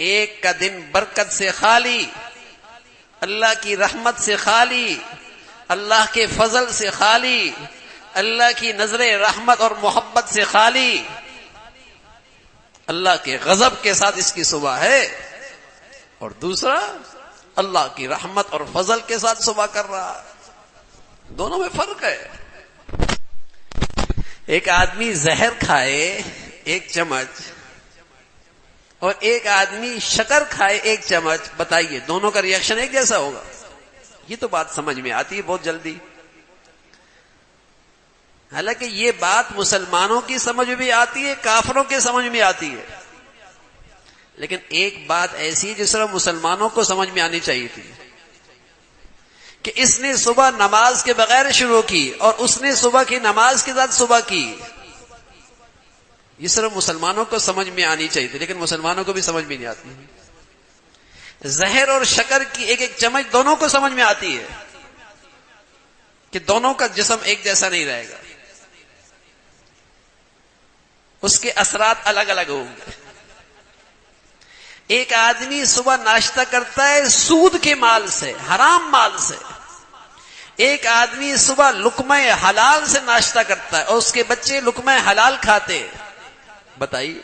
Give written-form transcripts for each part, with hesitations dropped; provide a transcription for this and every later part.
ایک کا دن برکت سے خالی، اللہ کی رحمت سے خالی، اللہ کے فضل سے خالی، اللہ کی نظر رحمت اور محبت سے خالی، اللہ کے غضب کے ساتھ اس کی صبح ہے، اور دوسرا اللہ کی رحمت اور فضل کے ساتھ صبح کر رہا ہے۔ دونوں میں فرق ہے۔ ایک آدمی زہر کھائے 1 چمچ اور ایک آدمی شکر کھائے 1 چمچ، بتائیے دونوں کا ریئیکشن ایک جیسا ہوگا؟ یہ تو بات سمجھ میں آتی ہے بہت جلدی۔ حالانکہ یہ بات مسلمانوں کی سمجھ میں بھی آتی ہے، کافروں کی سمجھ میں آتی ہے، لیکن ایک بات ایسی ہے جو صرف مسلمانوں کو سمجھ میں آنی چاہیے تھی، کہ اس نے صبح نماز کے بغیر شروع کی اور اس نے صبح کی نماز کے ساتھ صبح کی۔ یہ صرف مسلمانوں کو سمجھ میں آنی چاہیے تھی، لیکن مسلمانوں کو بھی سمجھ میں نہیں آتی۔ زہر اور شکر کی 1 چمچ دونوں کو سمجھ میں آتی ہے کہ دونوں کا جسم ایک جیسا نہیں رہے گا، اس کے اثرات الگ الگ ہوں گے۔ ایک آدمی صبح ناشتہ کرتا ہے سود کے مال سے، حرام مال سے، ایک آدمی صبح لقمہ حلال سے ناشتہ کرتا ہے اور اس کے بچے لقمہ حلال کھاتے۔ بتائیے،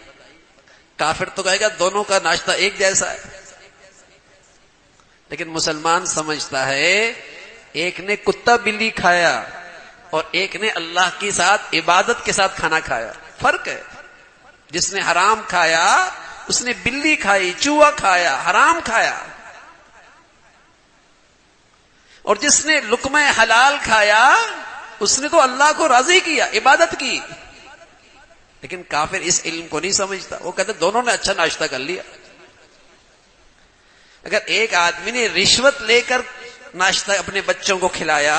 کافر تو کہے گا دونوں کا ناشتہ ایک جیسا ہے، لیکن مسلمان سمجھتا ہے ایک نے کتا بلی کھایا اور ایک نے اللہ کے ساتھ عبادت کے ساتھ کھانا کھایا، فرق ہے۔ جس نے حرام کھایا اس نے بلی کھائی، چوہا کھایا، حرام کھایا، اور جس نے لقمہ حلال کھایا اس نے تو اللہ کو راضی کیا، عبادت کی۔ لیکن کافر اس علم کو نہیں سمجھتا، وہ کہتے دونوں نے اچھا ناشتہ کر لیا۔ اگر ایک آدمی نے رشوت لے کر ناشتہ اپنے بچوں کو کھلایا،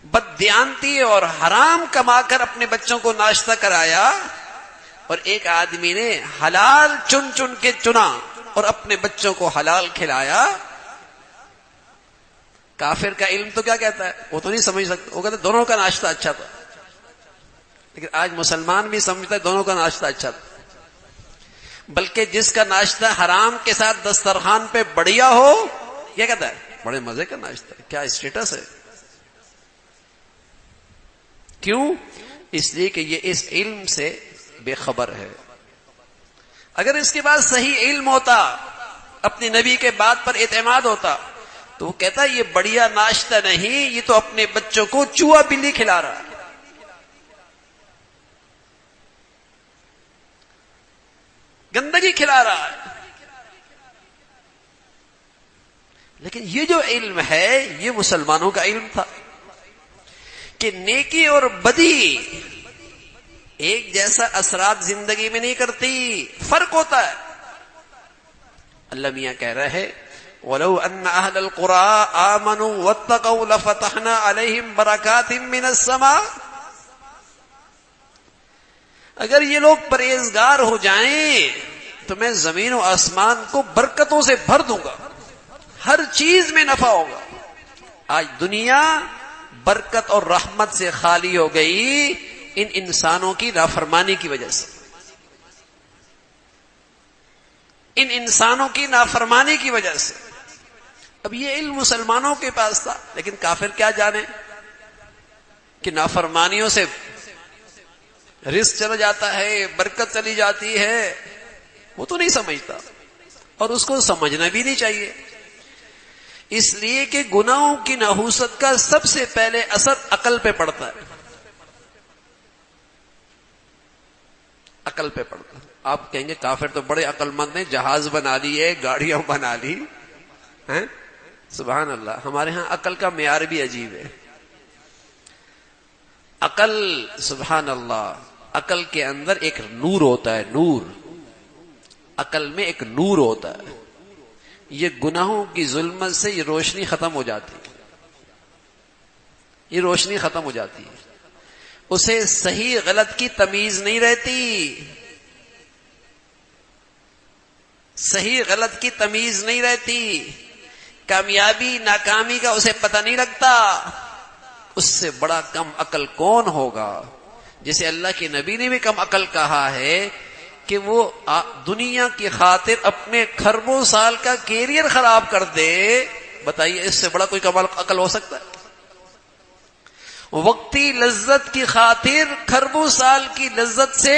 بددیانتی اور حرام کما کر اپنے بچوں کو ناشتہ کرایا، اور ایک آدمی نے حلال چن چن کے چنا اور اپنے بچوں کو حلال کھلایا، کافر کا علم تو کیا کہتا ہے؟ وہ تو نہیں سمجھ سکتا، وہ کہتا ہے دونوں کا ناشتہ اچھا تھا۔ لیکن آج مسلمان بھی سمجھتا ہے دونوں کا ناشتہ اچھا تھا، بلکہ جس کا ناشتہ حرام کے ساتھ دسترخوان پہ بڑھیا ہو، کیا کہتا ہے؟ بڑے مزے کا ناشتہ ہے، کیا اسٹیٹس ہے۔ کیوں؟ اس لیے کہ یہ اس علم سے بے خبر ہے۔ اگر اس کے بعد صحیح علم ہوتا، اپنے نبی کے بات پر اعتماد ہوتا، تو وہ کہتا یہ بڑھیا ناشتہ نہیں، یہ تو اپنے بچوں کو چوہا بلی کھلا رہا ہے۔ گندگی کھلا رہا ہے۔ لیکن یہ جو علم ہے یہ مسلمانوں کا علم تھا کہ نیکی اور بدی ایک جیسا اثرات زندگی میں نہیں کرتی، فرق ہوتا ہے۔ اللہ میاں کہہ رہے ہیں وَلَوْ أَنَّ أَهْلَ الْقُرَىٰ آمَنُوا وَاتَّقَوْا لَفَتَحْنَا عَلَيْهِمْ بَرَكَاتٍ مِّنَ السَّمَاءِ۔ اگر یہ لوگ پرہیزگار ہو جائیں تو میں زمین و آسمان کو برکتوں سے بھر دوں گا، ہر چیز میں نفع ہوگا۔ آج دنیا برکت اور رحمت سے خالی ہو گئی ان انسانوں کی نافرمانی کی وجہ سے، ان انسانوں کی نافرمانی کی وجہ سے۔ اب یہ علم مسلمانوں کے پاس تھا، لیکن کافر کیا جانے کہ نافرمانیوں سے رزق چلا جاتا ہے، برکت چلی جاتی ہے، وہ تو نہیں سمجھتا، اور اس کو سمجھنا بھی نہیں چاہیے، اس لیے کہ گناہوں کی نحوست کا سب سے پہلے اثر عقل پہ پڑتا ہے، عقل پہ پڑتا ہے۔ آپ کہیں گے کافر تو بڑے عقل مند ہیں، جہاز بنا لیے، گاڑیاں بنا لی ہیں۔ سبحان اللہ، ہمارے ہاں عقل کا معیار بھی عجیب ہے۔ عقل، سبحان اللہ، عقل کے اندر ایک نور ہوتا ہے، نور، عقل میں ایک نور ہوتا ہے، یہ گناہوں کی ظلمت سے یہ روشنی ختم ہو جاتی ہے، یہ روشنی ختم ہو جاتی ہے، اسے صحیح غلط کی تمیز نہیں رہتی، صحیح غلط کی تمیز نہیں رہتی، کامیابی ناکامی کا اسے پتہ نہیں لگتا۔ اس سے بڑا کم عقل کون ہوگا؟ جسے اللہ کے نبی نے بھی کم عقل کہا ہے کہ وہ دنیا کی خاطر اپنے خربوں سال کا کیریئر خراب کر دے، بتائیے اس سے بڑا کوئی کمال عقل ہو سکتا ہے؟ وقتی لذت کی خاطر خربوں سال کی لذت سے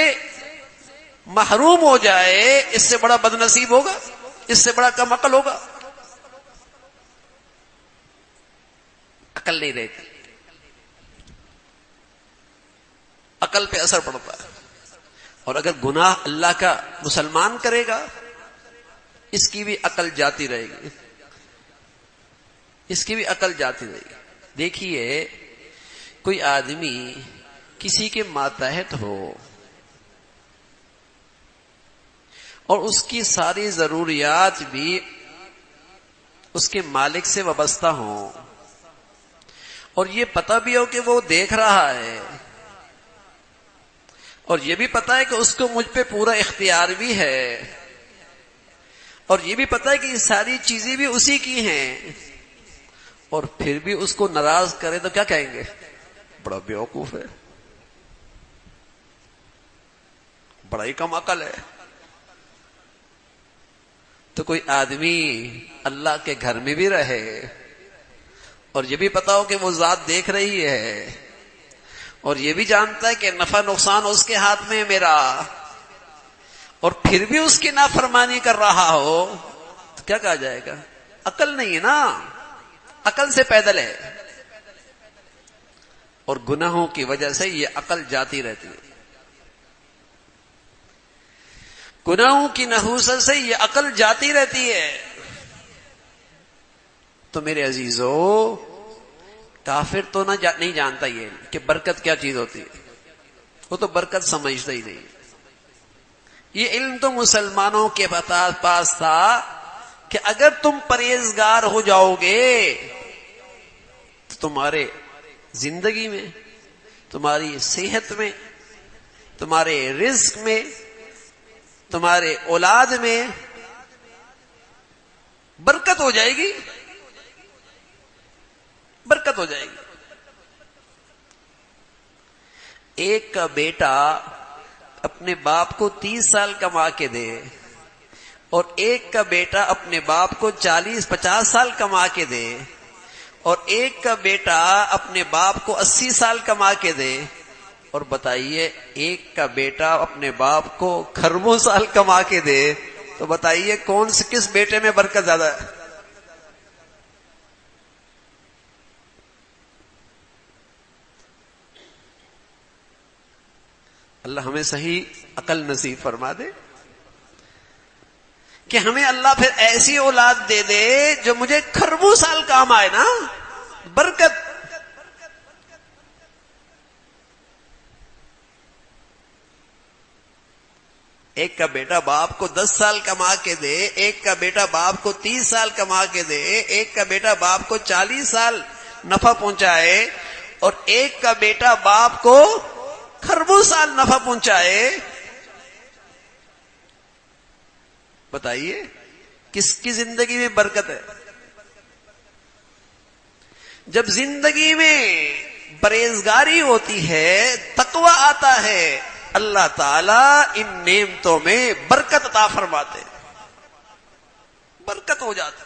محروم ہو جائے، اس سے بڑا بد نصیب ہوگا؟ اس سے بڑا کم عقل ہوگا؟ عقل نہیں رہتی، عقل پہ اثر پڑتا ہے. اور اگر گناہ اللہ کا مسلمان کرے گا، اس کی بھی عقل جاتی رہے گی، اس کی بھی عقل جاتی رہے گی. دیکھیے کوئی آدمی کسی کے ماتحت ہو اور اس کی ساری ضروریات بھی اس کے مالک سے وابستہ ہوں، اور یہ پتہ بھی ہو کہ وہ دیکھ رہا ہے، اور یہ بھی پتہ ہے کہ اس کو مجھ پہ پورا اختیار بھی ہے، اور یہ بھی پتہ ہے کہ یہ ساری چیزیں بھی اسی کی ہیں، اور پھر بھی اس کو ناراض کرے تو کیا کہیں گے؟ بڑا بیوقوف ہے، بڑا ہی کم عقل ہے. تو کوئی آدمی اللہ کے گھر میں بھی رہے اور یہ بھی پتا ہو کہ وہ ذات دیکھ رہی ہے، اور یہ بھی جانتا ہے کہ نفع نقصان اس کے ہاتھ میں ہے میرا، اور پھر بھی اس کی نافرمانی کر رہا ہو، تو کیا کہا جائے گا؟ عقل نہیں ہے نا، عقل سے پیدل ہے. اور گناہوں کی وجہ سے یہ عقل جاتی رہتی ہے، گناہوں کی نحوست سے یہ عقل جاتی رہتی ہے. تو میرے عزیزو، کافر تو نہیں جانتا یہ کہ برکت کیا چیز ہوتی ہے، وہ تو برکت سمجھتا ہی نہیں. یہ علم تو مسلمانوں کے پاس تھا کہ اگر تم پرہیزگار ہو جاؤ گے تو تمہارے زندگی میں، تمہاری صحت میں، تمہارے رزق میں، تمہارے اولاد میں برکت ہو جائے گی، برکت ہو جائے گی. ایک کا بیٹا اپنے باپ کو 30 سال کما کے دے، اور ایک کا بیٹا اپنے باپ کو 40-50 سال کما کے دے، اور ایک کا بیٹا اپنے باپ کو 80 سال کما کے دے، اور بتائیے ایک کا بیٹا اپنے باپ کو خربوں سال کما کے دے، تو بتائیے کس بیٹے میں برکت زیادہ ہے؟ اللہ ہمیں صحیح عقل نصیب فرما دے کہ ہمیں اللہ پھر ایسی اولاد دے دے جو مجھے خربوں سال کام آئے نا، برکت. ایک کا بیٹا باپ کو 10 سال کما کے دے، ایک کا بیٹا باپ کو 30 سال کما کے دے، ایک کا بیٹا باپ کو 40 سال نفع پہنچائے، اور ایک کا بیٹا باپ کو خربوں سال نفع پہنچائے، بتائیے کس کی زندگی میں برکت ہے؟ جب زندگی میں پرہیزگاری ہوتی ہے، تقوی آتا ہے، اللہ تعالی ان نعمتوں میں برکت عطا فرماتے، برکت ہو جاتی.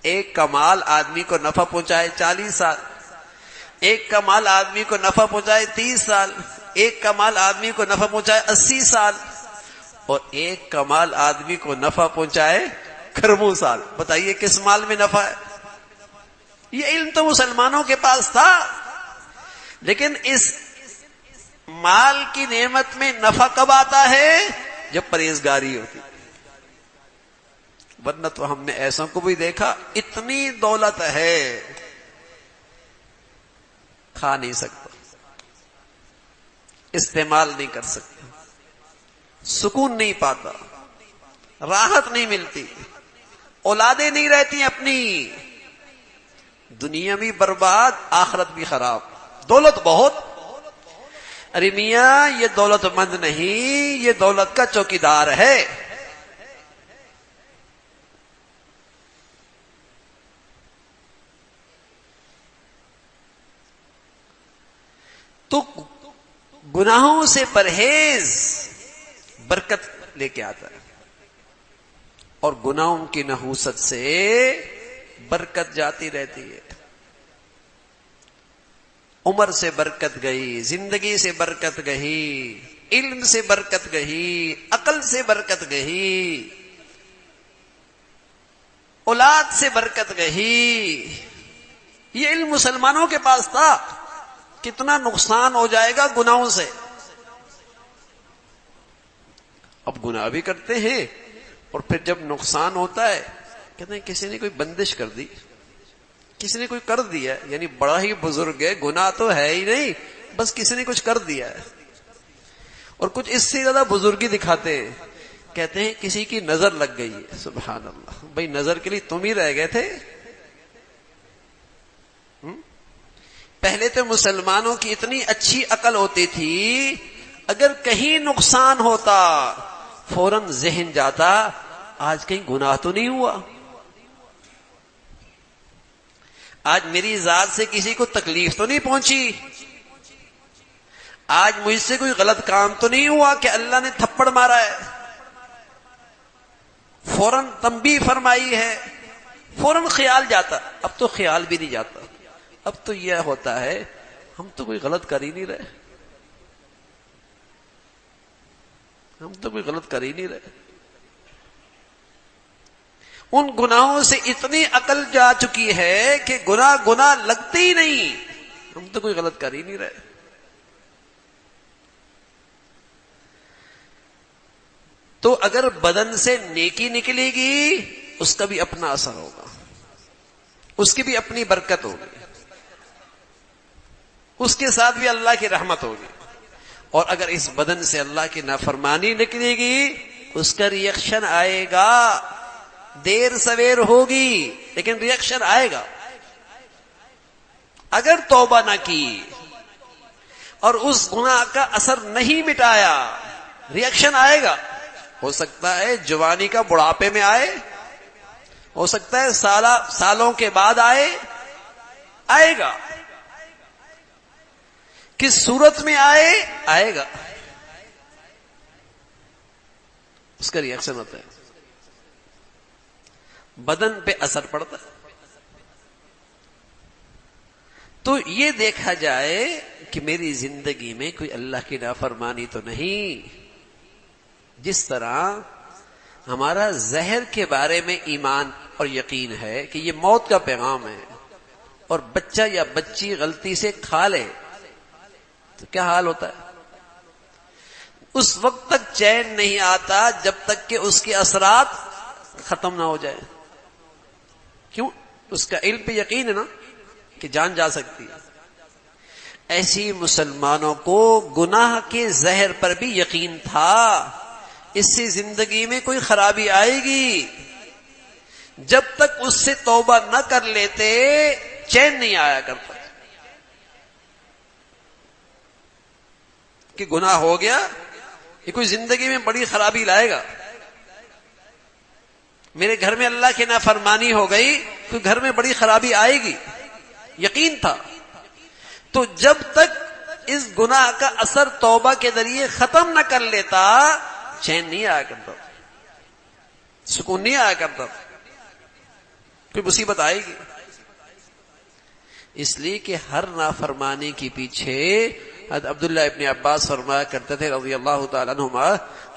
ایک کا مال آدمی کو نفع پہنچائے 40 سال، ایک کا مال آدمی کو نفع پہنچائے 30 سال، ایک کا مال آدمی کو نفع پہنچائے 80 سال، اور ایک کا مال آدمی کو نفع پہنچائے خربوں سال. بتائیے کس مال میں نفع ہے؟ یہ علم تو مسلمانوں کے پاس تھا، لیکن اس مال کی نعمت میں نفع کب آتا ہے؟ جب پرہیزگاری ہوتی. ورنہ تو ہم نے ایسوں کو بھی دیکھا، اتنی دولت ہے کھا نہیں سکتا، استعمال نہیں کر سکتا، سکون نہیں پاتا، راحت نہیں ملتی، اولادیں نہیں رہتی اپنی، دنیا بھی برباد، آخرت بھی خراب. دولت بہت، ارے میاں یہ دولت مند نہیں، یہ دولت کا چوکیدار ہے. تو گناہوں سے پرہیز برکت لے کے آتا ہے، اور گناہوں کی نحوست سے برکت جاتی رہتی ہے. عمر سے برکت گئی، زندگی سے برکت گئی، علم سے برکت گئی، عقل سے برکت گئی، اولاد سے برکت گئی. یہ علم مسلمانوں کے پاس تھا. کتنا نقصان ہو جائے گا گناہوں سے. اب گناہ بھی کرتے ہیں، اور پھر جب نقصان ہوتا ہے کہتے ہیں کسی نے کوئی بندش کر دی، کسی نے کوئی کر دیا، یعنی بڑا ہی بزرگ ہے، گناہ تو ہے ہی نہیں، بس کسی نے کچھ کر دیا ہے. اور کچھ اس سے زیادہ بزرگی دکھاتے ہیں، کہتے ہیں کسی کی نظر لگ گئی ہے. سبحان اللہ، بھئی نظر کے لیے تم ہی رہ گئے تھے. پہلے تو مسلمانوں کی اتنی اچھی عقل ہوتی تھی، اگر کہیں نقصان ہوتا فوراً ذہن جاتا آج کہیں گناہ تو نہیں ہوا، آج میری ذات سے کسی کو تکلیف تو نہیں پہنچی، آج مجھ سے کوئی غلط کام تو نہیں ہوا کہ اللہ نے تھپڑ مارا ہے. فوراً تنبیہ فرمائی ہے، فوراً خیال جاتا. اب تو خیال بھی نہیں جاتا، اب تو یہ ہوتا ہے ہم تو کوئی غلط کر ہی نہیں رہے، ہم تو کوئی غلط کر ہی نہیں رہے. ان گناہوں سے اتنی عقل جا چکی ہے کہ گناہ لگتے ہی نہیں، ہم تو کوئی غلط کر ہی نہیں رہے. تو اگر بدن سے نیکی نکلے گی اس کا بھی اپنا اثر ہوگا، اس کی بھی اپنی برکت ہوگی، اس کے ساتھ بھی اللہ کی رحمت ہوگی. اور اگر اس بدن سے اللہ کی نافرمانی نکلے گی اس کا ریئیکشن آئے گا، دیر سویر ہوگی لیکن ریئیکشن آئے گا. اگر توبہ نہ کی اور اس گناہ کا اثر نہیں مٹایا ریئیکشن آئے گا. ہو سکتا ہے جوانی کا بڑھاپے میں آئے، ہو سکتا ہے سالوں کے بعد آئے گا. کس صورت میں آئے گا، اس کا ریئیکشن ہوتا ہے، بدن پہ اثر پڑتا ہے. تو یہ دیکھا جائے کہ میری زندگی میں کوئی اللہ کی نافرمانی تو نہیں. جس طرح ہمارا زہر کے بارے میں ایمان اور یقین ہے کہ یہ موت کا پیغام ہے، اور بچہ یا بچی غلطی سے کھا لے تو کیا حال ہوتا ہے؟ اس وقت تک چین نہیں آتا جب تک کہ اس کے اثرات ختم نہ ہو جائے. کیوں؟ اس کا علم پہ یقین ہے نا کہ جان جا سکتی ہے. ایسی مسلمانوں کو گناہ کے زہر پر بھی یقین تھا، اس سے زندگی میں کوئی خرابی آئے گی. جب تک اس سے توبہ نہ کر لیتے چین نہیں آیا کرتا کہ گناہ ہو گیا، یہ کوئی زندگی میں بڑی خرابی لائے گا، میرے گھر میں اللہ کی نافرمانی ہو گئی تو گھر میں بڑی خرابی آئے گی. یقین تھا. تو جب تک اس گناہ کا اثر توبہ کے ذریعے ختم نہ کر لیتا چین نہیں آیا کرتا، سکون نہیں آیا کرتا، کوئی مصیبت آئے گی. اس لیے کہ ہر نافرمانی کے پیچھے حضرت عبداللہ ابن عباس فرمایا کرتے تھے رضی اللہ تعالیٰ عنہما،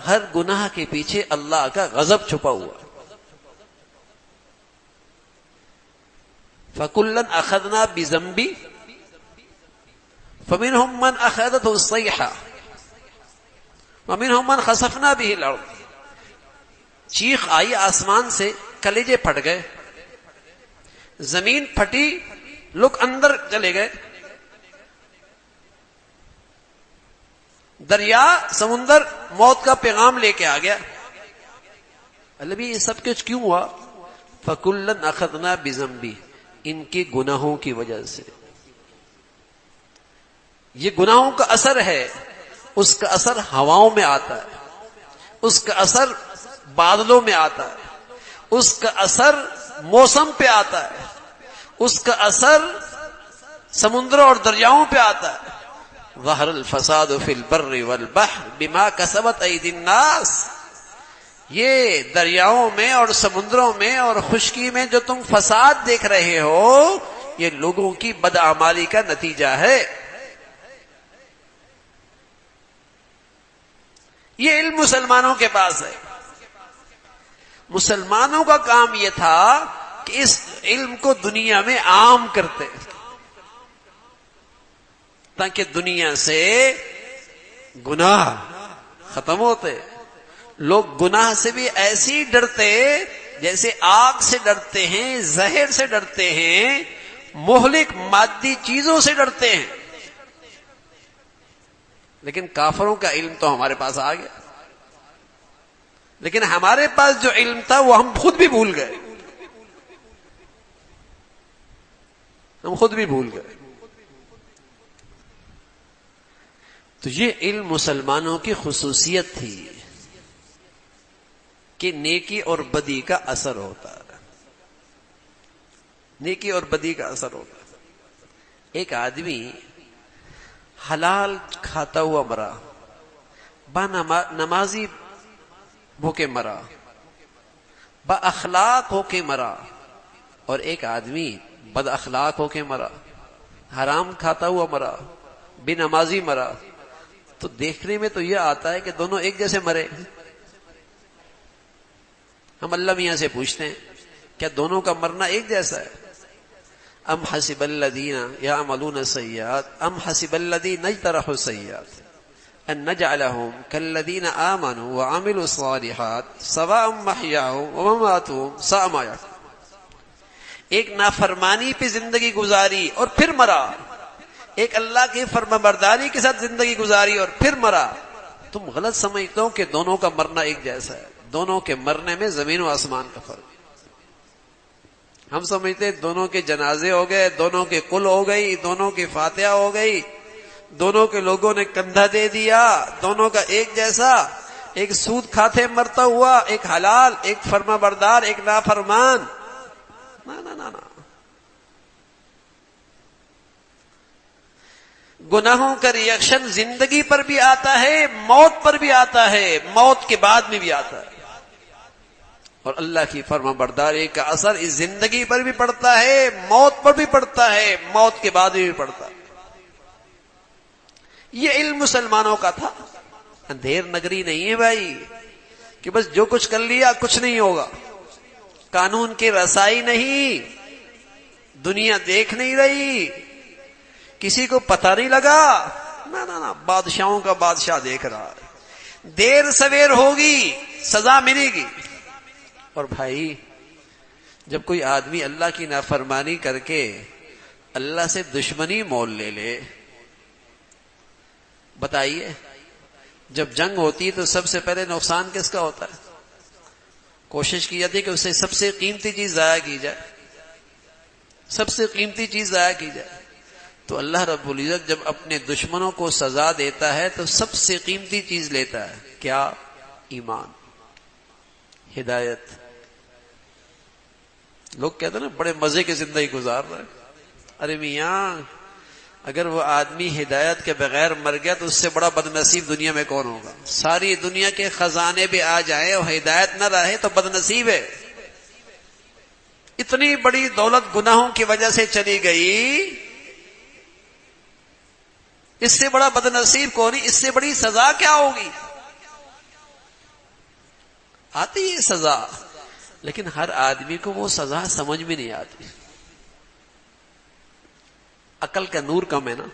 ہر گناہ کے پیچھے اللہ کا غضب چھپا ہوا. فَكُلًّا أَخَذْنَا بِذَنْبِ فَمِنْهُمْ مَنْ أَخَذَتْهُ الصَّيْحَةُ وَمِنْهُمْ مَنْ خَسَفْنَا بِهِ الْأَرْضَ. چیخ آئی آسمان سے، کلیجے پھٹ گئے، زمین پھٹی، لوگ اندر چلے گئے، دریا سمندر موت کا پیغام لے کے آ گیا. اللہ بھی یہ سب کچھ کیوں ہوا؟ فَكُلًّا أَخَذْنَا بِذَنْبِهِ، ان کے گناہوں کی وجہ سے. یہ گناہوں کا اثر ہے، اس کا اثر ہواؤں میں آتا ہے، اس کا اثر بادلوں میں آتا ہے، اس کا اثر موسم پہ آتا ہے، اس کا اثر سمندروں اور دریاؤں پہ آتا ہے. ظہر الفساد فی البر والبحر بما کسبت ایدی الناس. یہ دریاؤں میں اور سمندروں میں اور خشکی میں جو تم فساد دیکھ رہے ہو یہ لوگوں کی بدعمالی کا نتیجہ ہے. یہ علم مسلمانوں کے پاس ہے. مسلمانوں کا کام یہ تھا کہ اس علم کو دنیا میں عام کرتے تاکہ دنیا سے گناہ ختم ہوتے. لوگ گناہ سے بھی ایسی ڈرتے جیسے آگ سے ڈرتے ہیں, زہر سے ڈرتے ہیں, مہلک مادی چیزوں سے ڈرتے ہیں. لیکن کافروں کا علم تو ہمارے پاس آ گیا, لیکن ہمارے پاس جو علم تھا وہ ہم خود بھی بھول گئے. ہم خود بھی بھول گئے. تو یہ علم مسلمانوں کی خصوصیت تھی کہ نیکی اور بدی کا اثر ہوتا ہے. نیکی اور بدی کا اثر ہوتا ہے. ایک آدمی حلال کھاتا ہوا مرا, نمازی ہو کے مرا, با اخلاق ہو کے مرا, اور ایک آدمی بد اخلاق ہو کے مرا, حرام کھاتا ہوا مرا, بے نمازی مرا. تو دیکھنے میں تو یہ آتا ہے کہ دونوں ایک جیسے مرے. ہم اللہ میاں سے پوچھتے ہیں کیا دونوں کا مرنا ایک جیسا ہے؟ ام حسب الذین یعملون السیئات ام حسب الذین اجترحوا السیئات ان نجعلهم كالذین آمنوا وعملوا الصالحات سواء محیاهم ومماتهم ساء ما یحکمون. ایک نافرمانی پہ زندگی گزاری اور پھر مرا, ایک اللہ کی فرمانبرداری کے ساتھ زندگی گزاری اور پھر مرا. تم غلط سمجھتے ہو کہ دونوں کا مرنا ایک جیسا ہے. دونوں کے مرنے میں زمین و آسمان کا فرق. ہم سمجھتے دونوں کے جنازے ہو گئے, دونوں کے کل ہو گئی, دونوں کی فاتحہ ہو گئی, دونوں کے لوگوں نے کندھا دے دیا, دونوں کا ایک جیسا. ایک سود کھاتے مرتا ہوا, ایک حلال, ایک فرما بردار, ایک نافرمان. نا نا نا نا. گناہوں کا ریئیکشن زندگی پر بھی آتا ہے, موت پر بھی آتا ہے, موت کے بعد میں بھی آتا ہے. اور اللہ کی فرما برداری کا اثر اس زندگی پر بھی پڑتا ہے, موت پر بھی پڑتا ہے, موت کے بعد بھی پڑتا ہے. یہ علم مسلمانوں کا تھا. اندھیر نگری نہیں ہے بھائی کہ بس جو کچھ کر لیا کچھ نہیں ہوگا. قانون کی رسائی نہیں, دنیا دیکھ نہیں رہی, کسی کو پتہ نہیں لگا. نا نا نا, بادشاہوں کا بادشاہ دیکھ رہا ہے. دیر سویر ہوگی, سزا ملے گی. اور بھائی جب کوئی آدمی اللہ کی نافرمانی کر کے اللہ سے دشمنی مول لے لے, بتائیے جب جنگ ہوتی ہے تو سب سے پہلے نقصان کس کا ہوتا ہے؟ کوشش کی جاتی ہے کہ اسے سب سے قیمتی چیز ضائع کی جائے, سب سے قیمتی چیز ضائع کی جائے. تو اللہ رب العزت جب اپنے دشمنوں کو سزا دیتا ہے تو سب سے قیمتی چیز لیتا ہے. کیا؟ ایمان, ہدایت. لوگ کہتے ہیں نا بڑے مزے کی زندگی گزار رہا ہے. ارے میاں اگر وہ آدمی ہدایت کے بغیر مر گیا تو اس سے بڑا بد نصیب دنیا میں کون ہوگا؟ ساری دنیا کے خزانے بھی آ جائیں اور ہدایت نہ رہے تو بد نصیب ہے. اتنی بڑی دولت گناہوں کی وجہ سے چلی گئی, اس سے بڑا بد نصیب کون ہے؟ اس سے بڑی سزا کیا ہوگی؟ آتی ہے سزا, لیکن ہر آدمی کو وہ سزا سمجھ میں نہیں آتی. عقل کا نور کم ہے نا,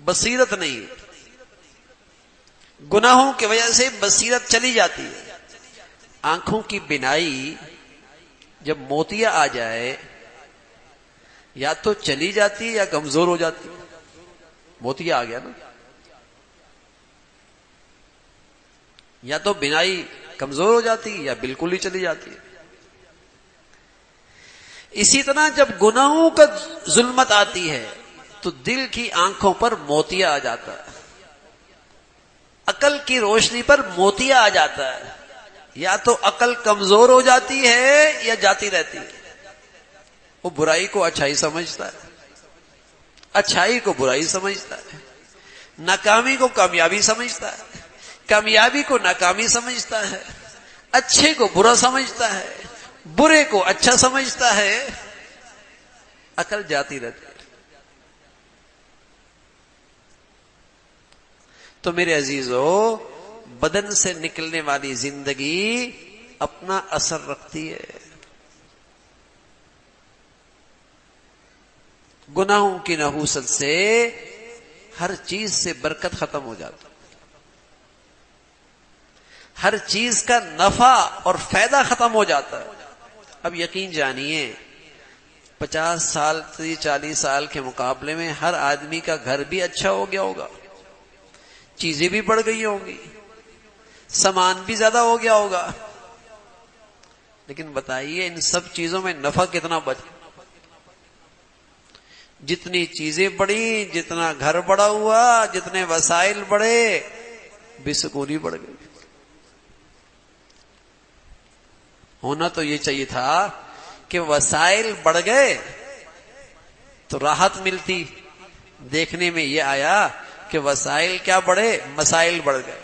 بصیرت نہیں. گناہوں کی وجہ سے بصیرت چلی جاتی ہے. آنکھوں کی بینائی جب موتیا آ جائے یا تو چلی جاتی ہے یا کمزور ہو جاتی ہے. موتیا آ گیا نا, یا تو بینائی کمزور ہو جاتی یا بالکل ہی چلی جاتی ہے. اسی طرح جب گناہوں کا ظلمت آتی ہے تو دل کی آنکھوں پر موتیا آ جاتا ہے, عقل کی روشنی پر موتیا آ جاتا ہے. یا تو عقل کمزور ہو جاتی ہے یا جاتی رہتی ہے. وہ برائی کو اچھائی سمجھتا ہے, اچھائی کو برائی سمجھتا ہے. ناکامی کو کامیابی سمجھتا ہے، کامیابی کو ناکامی سمجھتا ہے، اچھے کو برا سمجھتا ہے، برے کو اچھا سمجھتا ہے، عقل جاتی رہتی ہے۔ تو میرے عزیزو، بدن سے نکلنے والی زندگی اپنا اثر رکھتی ہے۔ گناہوں کی نحوست سے ہر چیز سے برکت ختم ہو جاتا، ہر چیز کا نفع اور فائدہ ختم ہو جاتا ہے۔ اب یقین جانیے 50 سال 40 سال کے مقابلے میں ہر آدمی کا گھر بھی اچھا ہو گیا ہوگا، چیزیں بھی بڑھ گئی ہوں گی، سامان بھی زیادہ ہو گیا ہوگا، لیکن بتائیے ان سب چیزوں میں نفع کتنا بچا؟ جتنی چیزیں بڑھی، جتنا گھر بڑا ہوا، جتنے وسائل بڑھے، بے سکونی بڑھ گئی۔ ہونا تو یہ چاہیے تھا کہ وسائل بڑھ گئے تو راحت ملتی، دیکھنے میں یہ آیا کہ وسائل کیا بڑھے، مسائل بڑھ گئے۔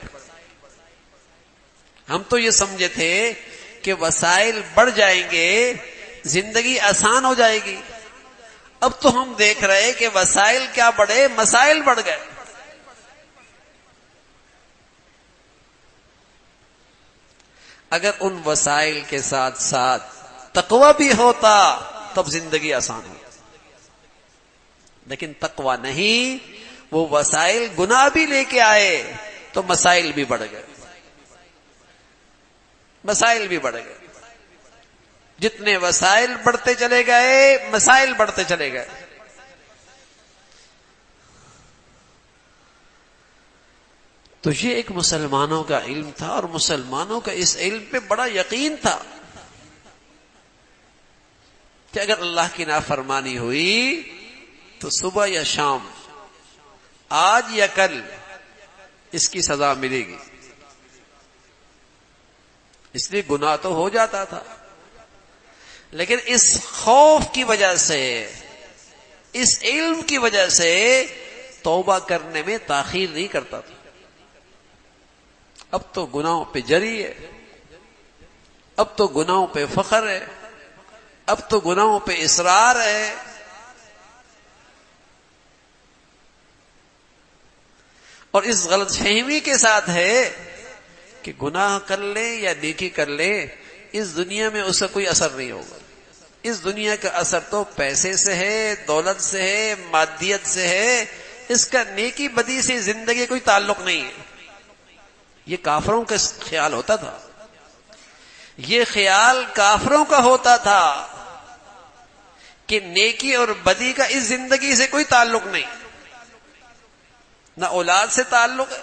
ہم تو یہ سمجھے تھے کہ وسائل بڑھ جائیں گے زندگی آسان ہو جائے گی، اب تو ہم دیکھ رہے کہ وسائل کیا بڑھے، مسائل بڑھ گئے۔ اگر ان وسائل کے ساتھ ساتھ تقوی بھی ہوتا تب زندگی آسان ہوتی، لیکن تقوی نہیں، وہ وسائل گناہ بھی لے کے آئے تو مسائل بھی بڑھ گئے، مسائل بھی بڑھ گئے۔ جتنے وسائل بڑھتے چلے گئے، مسائل بڑھتے چلے گئے۔ تو یہ ایک مسلمانوں کا علم تھا، اور مسلمانوں کا اس علم پہ بڑا یقین تھا کہ اگر اللہ کی نافرمانی ہوئی تو صبح یا شام، آج یا کل اس کی سزا ملے گی۔ اس لیے گناہ تو ہو جاتا تھا، لیکن اس خوف کی وجہ سے، اس علم کی وجہ سے توبہ کرنے میں تاخیر نہیں کرتا تھا۔ اب تو گناہوں پہ جری ہے، اب تو گناہوں پہ فخر ہے، اب تو گناہوں پہ اصرار ہے۔ اور اس غلط فہمی کے ساتھ ہے کہ گناہ کر لے یا نیکی کر لے، اس دنیا میں اس کا کوئی اثر نہیں ہوگا۔ اس دنیا کا اثر تو پیسے سے ہے، دولت سے ہے، مادیت سے ہے، اس کا نیکی بدی سے زندگی کوئی تعلق نہیں ہے۔ یہ کافروں کا خیال ہوتا تھا، یہ خیال کافروں کا ہوتا تھا کہ نیکی اور بدی کا اس زندگی سے کوئی تعلق نہیں، نہ اولاد سے تعلق ہے،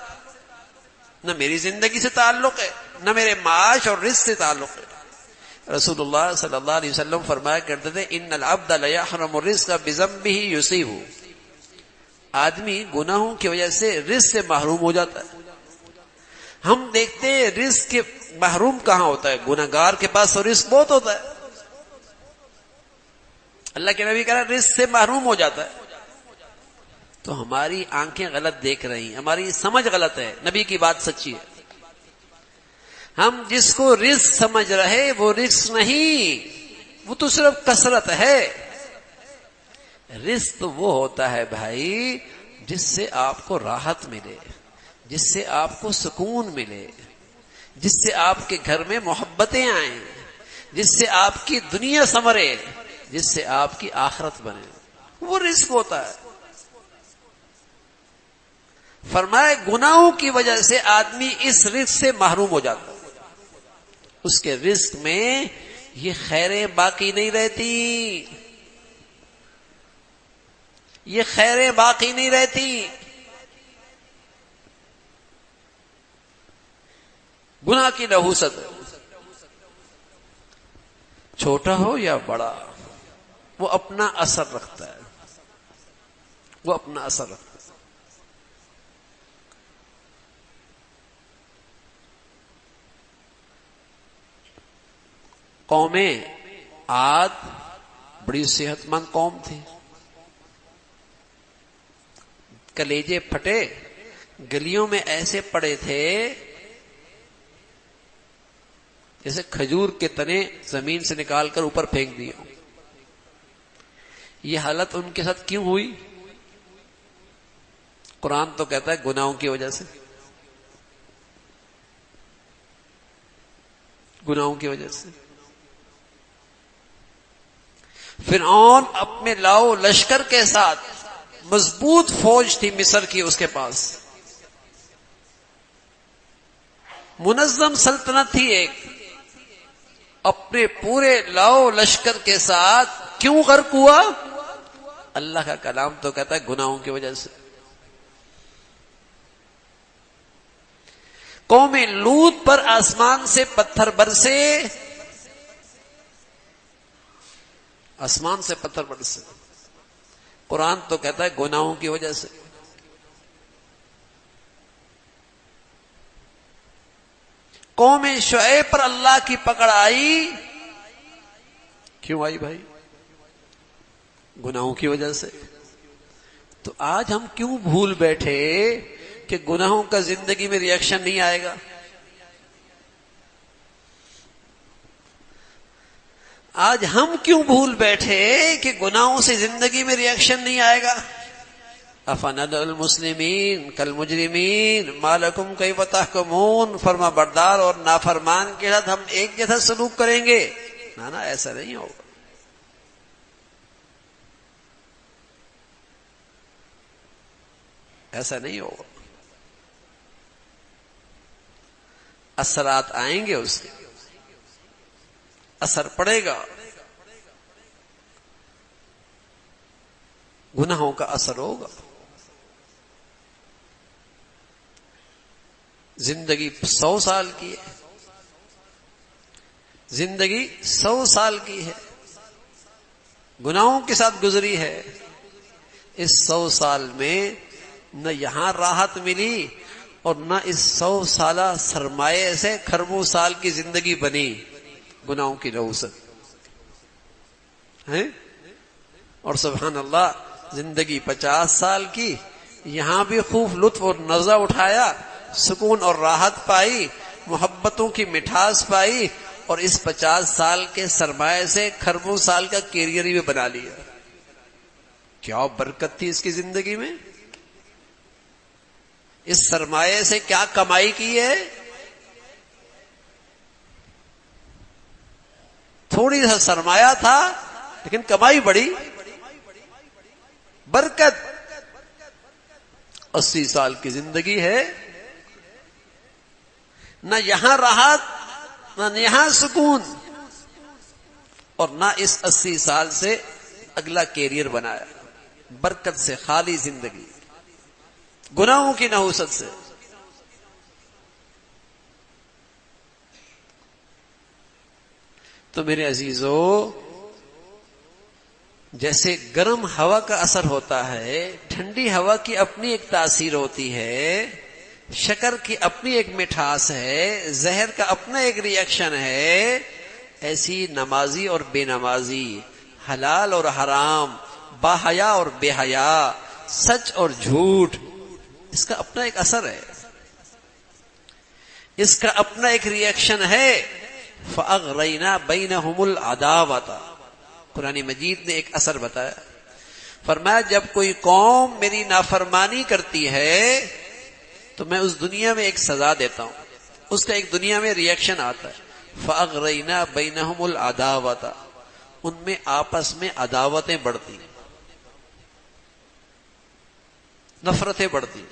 نہ میری زندگی سے تعلق ہے، نہ میرے معاش اور رزق سے تعلق ہے۔ رسول اللہ صلی اللہ علیہ وسلم فرمایا کرتے تھے ان العبد لیحرم الرزق بذنبہ یصیبہ، آدمی گناہوں کی وجہ سے رزق سے محروم ہو جاتا ہے۔ ہم دیکھتے ہیں رزق کے محروم کہاں ہوتا ہے، گناہگار کے پاس تو رزق بہت ہوتا ہے۔ اللہ کے نبی کہہ رہا ہے رزق سے محروم ہو جاتا ہے۔ تو ہماری آنکھیں غلط دیکھ رہی ہیں، ہماری سمجھ غلط ہے، نبی کی بات سچی ہے۔ ہم جس کو رزق سمجھ رہے وہ رزق نہیں، وہ تو صرف کثرت ہے۔ رزق تو وہ ہوتا ہے بھائی جس سے آپ کو راحت ملے، جس سے آپ کو سکون ملے، جس سے آپ کے گھر میں محبتیں آئیں، جس سے آپ کی دنیا سنورے، جس سے آپ کی آخرت بنے، وہ رزق ہوتا ہے۔ فرمائے گناہوں کی وجہ سے آدمی اس رزق سے محروم ہو جاتا ہے، اس کے رزق میں یہ خیریں باقی نہیں رہتی، یہ خیریں باقی نہیں رہتی۔ گناہ کی نحوست چھوٹا ہو یا بڑا، وہ اپنا اثر رکھتا ہے، وہ اپنا اثر رکھتا ہے۔ قوم عاد بڑی صحت مند قوم تھی، کلیجے پھٹے گلیوں میں ایسے پڑے تھے جیسے کھجور کے تنے زمین سے نکال کر اوپر پھینک دیے. یہ حالت ان کے ساتھ کیوں ہوئی؟ قرآن تو کہتا ہے گناہوں کی وجہ سے. گناہوں کی وجہ سے. فرعون اپنے لاؤ لشکر کے ساتھ، مضبوط فوج تھی مصر کی اس کے پاس، منظم سلطنت تھی ایک، اپنے پورے لاؤ لشکر کے ساتھ کیوں غرق ہوا؟ اللہ کا کلام تو کہتا ہے گناہوں کی وجہ سے. قوم لوط پر آسمان سے پتھر برسے، آسمان سے پتھر برسے، قرآن تو کہتا ہے گناہوں کی وجہ سے. قوم شعیب پر اللہ کی پکڑ آئی، کیوں آئی بھائی؟ گناہوں کی وجہ سے. تو آج ہم کیوں بھول بیٹھے کہ گناہوں کا زندگی میں ری ایکشن نہیں آئے گا؟ آج ہم کیوں بھول بیٹھے کہ گناہوں سے زندگی میں ری ایکشن نہیں آئے گا؟ افنجعل المسلمین کالمجرمین ما لکم کیف تحکمون. فرما بردار اور نافرمان کے ساتھ ہم ایک جیسا سلوک کریں گے؟ نا ایسا نہیں ہوگا. ایسا نہیں ہوگا. اثرات آئیں گے، اس کے اثر پڑے گا، گناہوں کا اثر ہوگا. زندگی 100 سال کی ہے، زندگی 100 سال کی ہے، گناہوں کے ساتھ گزری ہے. اس 100 سال میں نہ یہاں راحت ملی اور نہ اس 100 سالہ سرمایہ سے کھربوں سال کی زندگی بنی گناہوں کی نحوست ہے. اور سبحان اللہ زندگی 50 سال کی، یہاں بھی خوب لطف اور مزہ اٹھایا، سکون اور راحت پائی، محبتوں کی مٹھاس پائی، اور اس 50 سال کے سرمایہ سے کھربوں سال کا کیریئر بھی بنا لیا. کیا برکت تھی اس کی زندگی میں! اس سرمایہ سے کیا کمائی کی ہے! تھوڑی سا سرمایہ تھا لیکن کمائی بڑی، برکت. 80 سال کی زندگی ہے، نہ یہاں راحت نہ یہاں سکون، اور نہ اس 80 سال سے اگلا کیریئر بنایا. برکت سے خالی زندگی، گناہوں کی نحوست سے. تو میرے عزیزو، جیسے گرم ہوا کا اثر ہوتا ہے، ٹھنڈی ہوا کی اپنی ایک تاثیر ہوتی ہے، شکر کی اپنی ایک مٹھاس ہے، زہر کا اپنا ایک ری ایکشن ہے، ایسی نمازی اور بے نمازی، حلال اور حرام، باحیا اور بے حیا، سچ اور جھوٹ، اس کا اپنا ایک اثر ہے، اس کا اپنا ایک ری ایکشن ہے. فَأَغْرَيْنَا بَيْنَهُمُ الْعَدَاوَةَ. قرآن مجید نے ایک اثر بتایا، فرمایا جب کوئی قوم میری نافرمانی کرتی ہے تو میں اس دنیا میں ایک سزا دیتا ہوں، اس کا ایک دنیا میں ری ایکشن آتا ہے. فَأَغْرَيْنَا بَيْنَهُمُ الْعَدَاوَةَ. ان میں آپس میں عداوتیں بڑھتی، نفرتیں بڑھتی.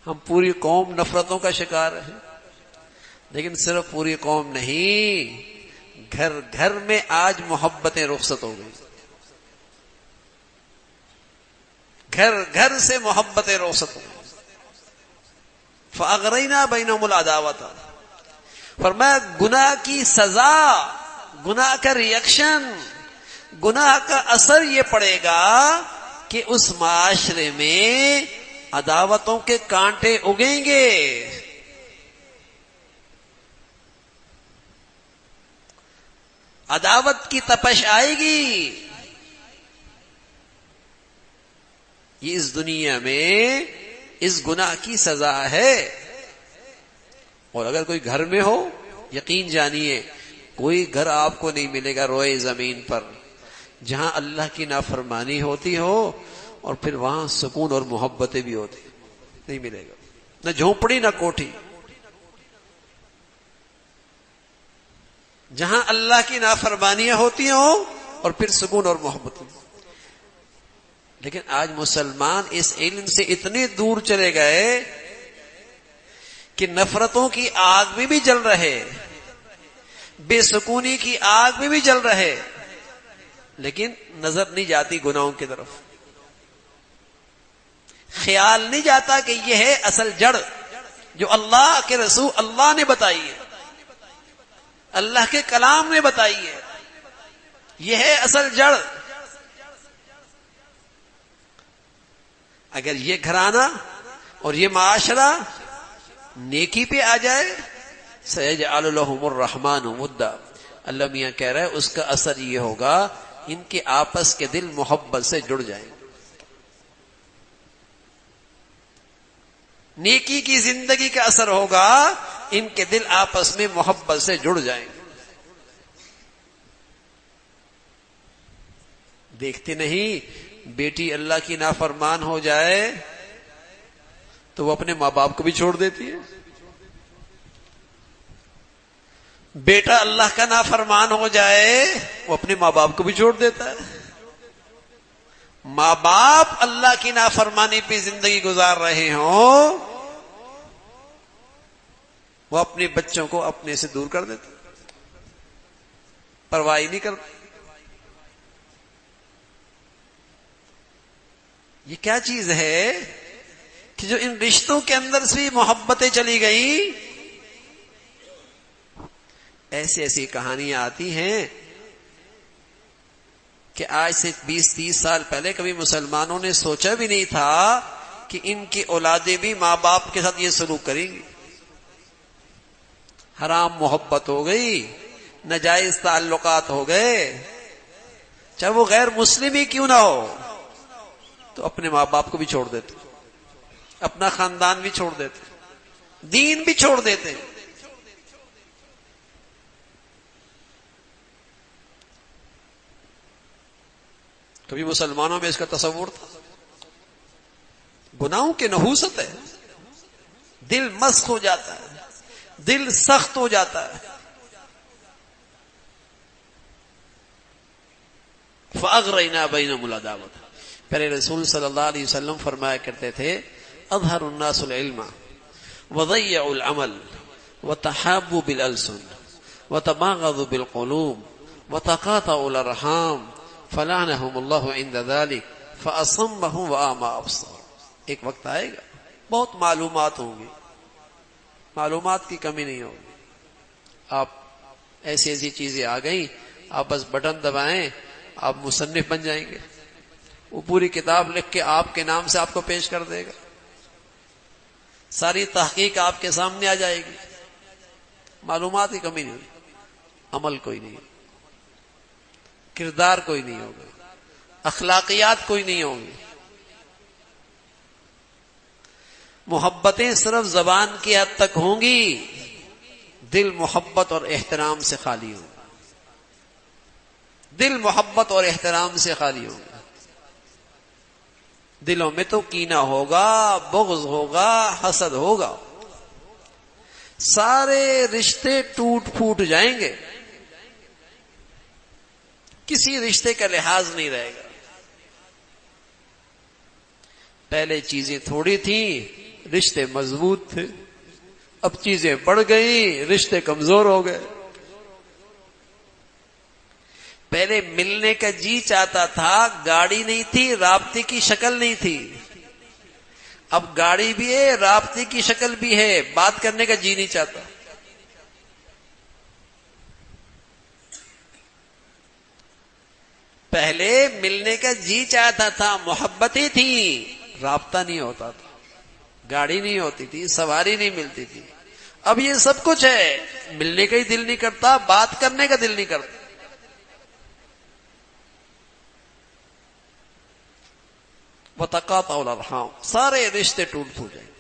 ہم پوری قوم نفرتوں کا شکار ہے، لیکن صرف پوری قوم نہیں، گھر گھر میں آج محبتیں رخصت ہو گئی، گھر گھر سے محبتیں رخصت ہو گئی. فَأَغْرَيْنَا بَيْنَهُمُ الْعَدَاوَةَ. فرمایا گناہ کی سزا، گناہ کا ری ایکشن، گناہ کا اثر یہ پڑے گا کہ اس معاشرے میں عداوتوں کے کانٹے اگیں گے. عداوت کی تپش آئے گی. یہ اس دنیا میں اس گناہ کی سزا ہے. اور اگر کوئی گھر میں ہو، یقین جانیے کوئی گھر آپ کو نہیں ملے گا روئے زمین پر جہاں اللہ کی نافرمانی ہوتی ہو اور پھر وہاں سکون اور محبتیں بھی ہوتی، نہیں ملے گا. نہ جھونپڑی نہ کوٹھی. جہاں اللہ کی نافرمانیاں ہوتی ہوں اور پھر سکون اور محبت. لیکن آج مسلمان اس علم سے اتنے دور چلے گئے کہ نفرتوں کی آگ میں بھی جل رہے، بے سکونی کی آگ میں بھی جل رہے، لیکن نظر نہیں جاتی گناہوں کی طرف. خیال نہیں جاتا کہ یہ ہے اصل جڑ جو اللہ کے رسول اللہ نے بتائی ہے، اللہ کے کلام نے بتائی ہے. یہ ہے اصل جڑ. اگر یہ گھرانہ اور یہ معاشرہ نیکی پہ آ جائے، سَيَجْعَلُ لَهُمُ الرَّحْمَنُ وُدًّا، اللہ میاں کہہ رہا ہے اس کا اثر یہ ہوگا ان کے آپس کے دل محبت سے جڑ جائیں. نیکی کی زندگی کا اثر ہوگا ان کے دل آپس میں محبت سے جڑ جائیں. دیکھتے نہیں بیٹی اللہ کی نافرمان ہو جائے تو وہ اپنے ماں باپ کو بھی چھوڑ دیتی ہے. بیٹا اللہ کا نافرمان ہو جائے وہ اپنے ماں باپ کو بھی چھوڑ دیتا ہے. ماں باپ اللہ کی نافرمانی پہ زندگی گزار رہے ہوں وہ اپنے بچوں کو اپنے سے دور کر دیتے، پرواہ نہیں کرتے. یہ کیا چیز ہے کہ جو ان رشتوں کے اندر سے محبتیں چلی گئیں. ایسی ایسی کہانیاں آتی ہیں کہ آج سے 20-30 سال پہلے کبھی مسلمانوں نے سوچا بھی نہیں تھا کہ ان کی اولادیں بھی ماں باپ کے ساتھ یہ سلوک کریں گی. حرام محبت ہو گئی، ناجائز تعلقات ہو گئے، چاہے وہ غیر مسلم ہی کیوں نہ ہو، تو اپنے ماں باپ کو بھی چھوڑ دیتے، اپنا خاندان بھی چھوڑ دیتے، دین بھی چھوڑ دیتے. کبھی مسلمانوں میں اس کا تصور تھا؟ گناہوں کی نحوست ہے، دل مسخ ہو جاتا ہے، دل سخت ہو جاتا ہے. فَأَغْرَيْنَا بَيْنَهُمُ الْعَدَاوَةَ. پہلے رسول صلی اللہ علیہ وسلم فرمایا کرتے تھے اظہر الناس العلم وضيعوا العمل وتحابوا بالألسن وتباغضوا بالقلوب وتقاطعوا الارحام فلعنهم الله عند ذلك فأصمهم وأعمى أبصارهم. ایک وقت آئے گا بہت معلومات ہوں گی، معلومات کی کمی نہیں ہوگی. آپ ایسی ایسی چیزیں آ گئیں، آپ بس بٹن دبائیں آپ مصنف بن جائیں گے. وہ پوری کتاب لکھ کے آپ کے نام سے آپ کو پیش کر دے گا، ساری تحقیق آپ کے سامنے آ جائے گی. معلومات کی کمی نہیں ہوگی، عمل کوئی نہیں، کردار کوئی نہیں ہوگا، اخلاقیات کوئی نہیں ہوگی. محبتیں صرف زبان کی حد تک ہوں گی، دل محبت اور احترام سے خالی ہوگا، دل محبت اور احترام سے خالی ہوگا. دلوں میں تو کینہ ہوگا، بغض ہوگا، حسد ہوگا، سارے رشتے ٹوٹ پھوٹ جائیں گے، کسی رشتے کا لحاظ نہیں رہے گا. پہلے چیزیں تھوڑی تھیں، رشتے مضبوط تھے، اب چیزیں بڑھ گئی، رشتے کمزور ہو گئے. پہلے ملنے کا جی چاہتا تھا، گاڑی نہیں تھی، رابطے کی شکل نہیں تھی. اب گاڑی بھی ہے، رابطے کی شکل بھی ہے، بات کرنے کا جی نہیں چاہتا. پہلے ملنے کا جی چاہتا تھا، محبتیں تھیں، رابطہ نہیں ہوتا تھا، گاڑی نہیں ہوتی تھی، سواری نہیں ملتی تھی. اب یہ سب کچھ ہے، ملنے کا ہی دل نہیں کرتا، بات کرنے کا دل نہیں کرتا. وتقاطع الارحام، سارے رشتے ٹوٹ پھوٹ جائیں گے۔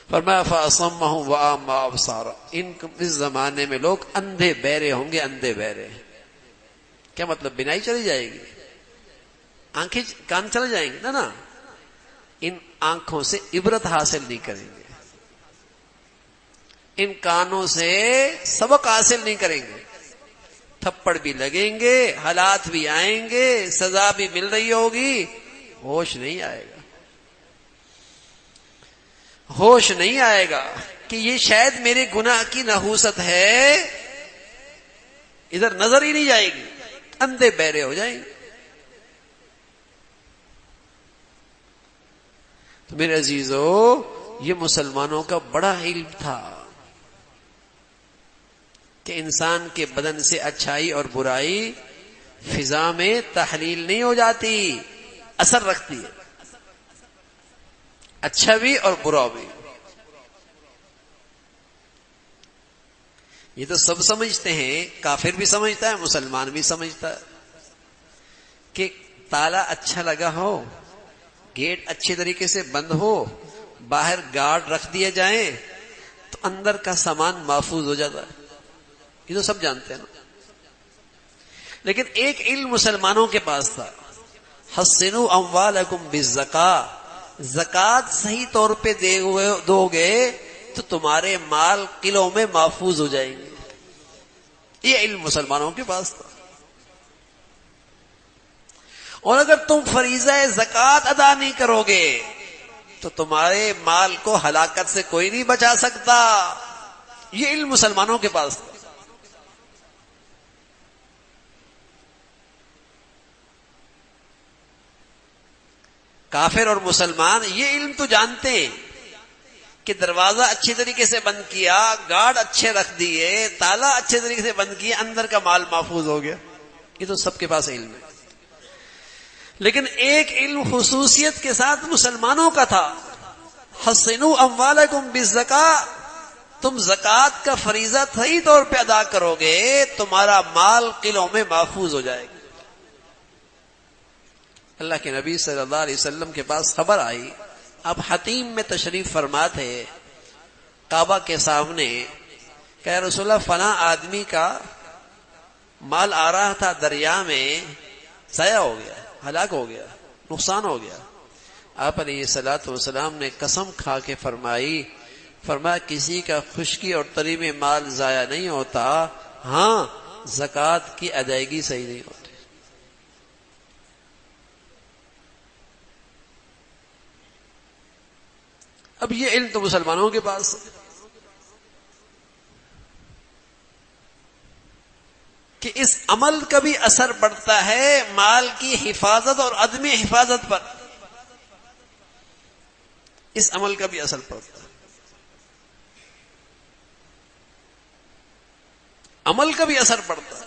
فرمایا فاصمهم واعمى ابصارهم، اس زمانے میں لوگ اندھے بہرے ہوں گے، اندھے بہرے۔ کیا مطلب؟ بینائی چلی جائے گی، آنکھیں کان چلے جائیں گے؟ نا، ان آنکھوں سے عبرت حاصل نہیں کریں گے، ان کانوں سے سبق حاصل نہیں کریں گے، تھپڑ بھی لگیں گے، حالات بھی آئیں گے، سزا بھی مل رہی ہوگی، ہوش نہیں آئے گا، ہوش نہیں آئے گا کہ یہ شاید میرے گناہ کی نحوست ہے، ادھر نظر ہی نہیں جائے گی، اندھے بہرے ہو جائیں گے۔ تو میرے عزیزو، یہ مسلمانوں کا بڑا علم تھا کہ انسان کے بدن سے اچھائی اور برائی فضا میں تحلیل نہیں ہو جاتی، اثر رکھتی ہے، اچھا بھی اور برا بھی۔ یہ تو سب سمجھتے ہیں، کافر بھی سمجھتا ہے، مسلمان بھی سمجھتا ہے کہ تالا اچھا لگا ہو، گیٹ اچھے طریقے سے بند ہو، باہر گارڈ رکھ دیے جائیں تو اندر کا سامان محفوظ ہو جاتا ہے، یہ تو سب جانتے ہیں نا۔ لیکن ایک علم مسلمانوں کے پاس تھا، حسنوا اموالکم بالزکاۃ، زکوٰۃ صحیح طور پہ دو گے تو تمہارے مال قلعوں میں محفوظ ہو جائیں گے، یہ علم مسلمانوں کے پاس تھا۔ اور اگر تم فریضہ زکوٰۃ ادا نہیں کرو گے تو تمہارے مال کو ہلاکت سے کوئی نہیں بچا سکتا، یہ علم مسلمانوں کے پاس تھا۔ کافر اور مسلمان یہ علم تو جانتے ہیں کہ دروازہ اچھے طریقے سے بند کیا، گارڈ اچھے رکھ دیے، تالا اچھے طریقے سے بند کیا، اندر کا مال محفوظ ہو گیا، یہ تو سب کے پاس علم ہے۔ لیکن ایک علم خصوصیت کے ساتھ مسلمانوں کا تھا، حسنوا اموالکم بالزکاۃ، تم زکوٰۃ کا فریضہ صحیح طور پہ ادا کرو گے، تمہارا مال قلعوں میں محفوظ ہو جائے گا۔ اللہ کے نبی صلی اللہ علیہ وسلم کے پاس خبر آئی، اب حتیم میں تشریف فرما تھے، کعبہ کے سامنے، کہ یا رسول اللہ فلاں آدمی کا مال آ رہا تھا دریا میں، ضائع ہو گیا، ہلاک ہو گیا، نقصان ہو گیا۔ آپ علیہ الصلوۃ والسلام نے قسم کھا کے فرمایا کسی کا خشکی اور تری میں مال ضائع نہیں ہوتا، ہاں زکوٰۃ کی ادائیگی صحیح نہیں ہوتی۔ اب یہ علم تو مسلمانوں کے پاس ہے کہ اس عمل کا بھی اثر پڑتا ہے مال کی حفاظت اور عدم حفاظت پر، اس عمل کا بھی اثر پڑتا ہے، عمل کا بھی اثر پڑتا ہے۔